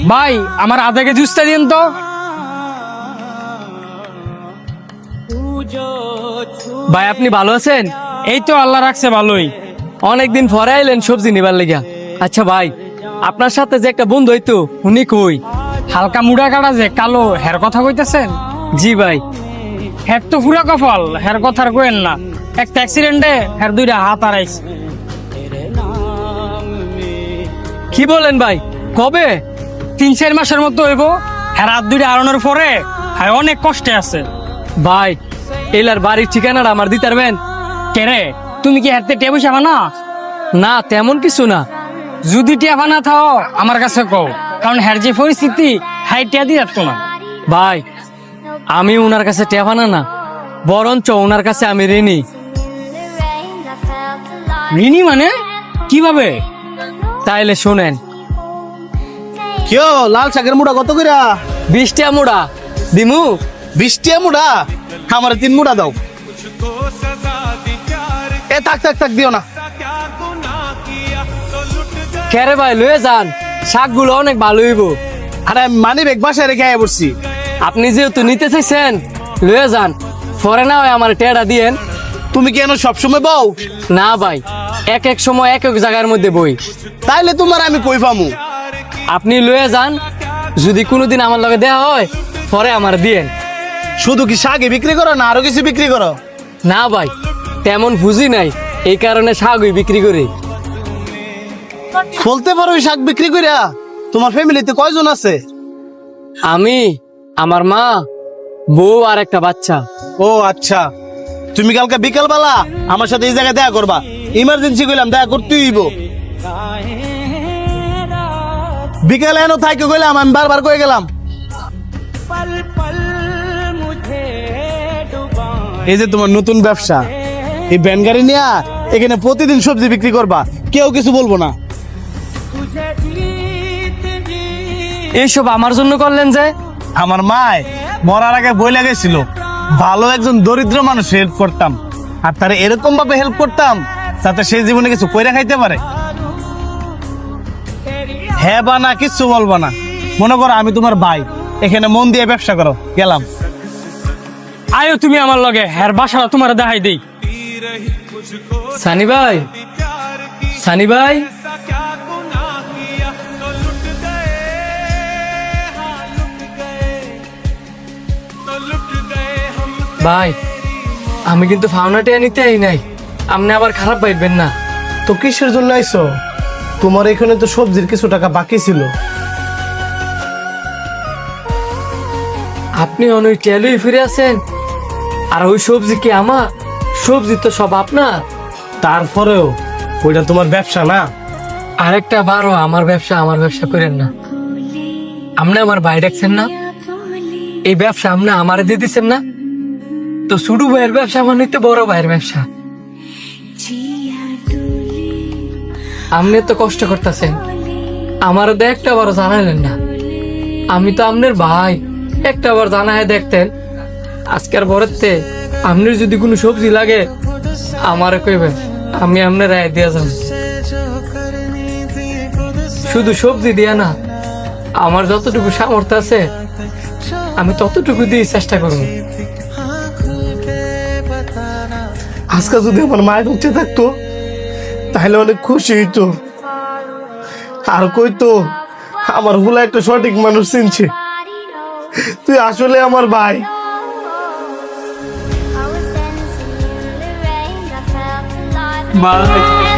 ভাই আমার আধা জুসটা দিন তো। ভাই আপনি ভালো আছেন? এই তো আল্লাহ রাখছে ভালোই। অনেকদিন পরে আইলেন সবজি নিবার লেগা। আচ্ছা ভাই, আপনার সাথে যে একটা বন্ধু হইতো উনি কই? হালকা মুড়া কাটা যে কালো হের কথা কইতেছেন? জি ভাই। হের তো পুরা কপাল, হের কথার কইেন না। একটা অ্যাক্সিডেন্টে হের দুইটা হাত হারাইছে। কি বলেন ভাই, কবে? 3-4 মাসের মতো হইব। হের হাত দুইটা হারানোর পরে হ্যাঁ অনেক কষ্টে আছে। ভাই এলার বাড়ির ঠিকানাটা আমার দিতে পারবেন? কেরে তুমি কি হাতে টেবু সাবা না? না তেমন কিছু না। যদি টিয়া না থাও আমার কাছে কও, কারণ হের যে পরিস্থিতি হাই টিয়া দিয়ে যাচ্ছ না। ভাই আমি ওনার কাছে টেফানা না, বরঞ্চ ওনার কাছে আমি ঋণী। ঋণী মানে কিভাবে? তাইলে শোনেন। কেউ লাল শাকের মুড়া কত কইরা? 20 টাকা মুড়া দিমু। 20 টাকা মুড়া? আমার 3 মুড়া দাও। এ থাক থাক থাক, দিও না। কেরে ভাই লয়ে যান, শাকগুলো অনেক ভালো হইব। আরে মানি ব্যাগ বাসায় রেখে আয়া পড়ছি। আপনি যেহেতু নিতে চাইছেন লয়ে যান, পরে না হয় আমার টেড়া দিয়েন। তুমি কেন সবসময় বউ? না ভাই, এক এক সময় এক এক জায়গার মধ্যে বই। তাইলে তোমার আমি কই পামু? আপনি লয়ে যান, যদি কোনোদিন আমার লগে দেয়া হয় পরে আমার দিয়েন। শুধু কি শাকই বিক্রি করো না আরো কিছু বিক্রি করো? না ভাই তেমন বুঝি নাই, এই কারণে শাকই বিক্রি করি। বলতে পারো শাক বিক্রি কইরা? তোমার ফ্যামিলিতে কয়জন আছে? আমি, আমার মা, বউ আর একটা বাচ্চা। ও আচ্ছা, তুমি কালকে বিকাল বেলা আমার সাথে এই জায়গায় দেখা করবা। ইমার্জেন্সি কইলাম, দেখা করতেই হইব। বিকালে এনো থাইকে কইলাম, আমি বারবার কয়ে গেলাম। এই যে তোমার নতুন ব্যবসা, এই ভ্যান গাড়ি নিয়ে এখানে প্রতিদিন সবজি বিক্রি করবা, কেউ কিছু বলবো না। এইসব আমার জন্য করলেন যে? আমার মায় মরার আগে বই লাগাইছিল, ভালো একজন দরিদ্র মানুষ হেল্প করতাম, আর তার এরকম ভাবে হেল্প করতাম যাতে সে জীবনে কিছু কইরা খাইতে পারে। হ্যাঁ বা না কিচ্ছু বলবো না। মনে করো আমি তোমার ভাই, এখানে মন দিয়ে ব্যবসা করো। গেলাম। আয়ো তুমি আমার লগে, হের বাসাটা তোমার দেখাই দেই। সানি ভাই, সানি ভাই, ভাই আমি কিন্তু ফাউনাটা নিতে আই নাই, আপনি আবার খারাপ পাইবেন না। তো কিসের জন্য আইছো? তোমার এখানে তো সবজির কিছু টাকা বাকি ছিল। আপনি অনেক টেলুই ফিরে আছেন, আর ওই সবজি কি আমার? সবজি তো সব আপনার। তারপরেও ওইটা তোমার ব্যবসা না? আরেকটা বারো আমার ব্যবসা করেন না। আপনি আমার ভাই ডাকছেন না, এই ব্যবসা আপনি আমারে দিয়ে দিচ্ছেন না, তো ছোট ভাইয়ের ব্যবসা মানে তো বড় ভাইয়ের ব্যবসা। আপনি তো কষ্ট করতেছেন, আমারও তো একটা বার জানালেন না। আমি তো আপনার ভাই, একটা বার জানায় দেখতেন। আজকের পরেতে আপনার যদি কোনো সবজি লাগে আমারে কইবেন, আমি আপনার রায় দিয়া যাব। শুধু সবজি দিয়া না, আমার যতটুকু সামর্থ্য আছে আমি ততটুকু দিয়ে চেষ্টা করবো। আজকে যদি আমার মায়ের উঠে থাকতো তাহলে অনেক খুশি হইতো, আর কইতো আমার হুলা একটা সঠিক মানুষ চিনছে। তুই আসলে আমার ভাই। ভাই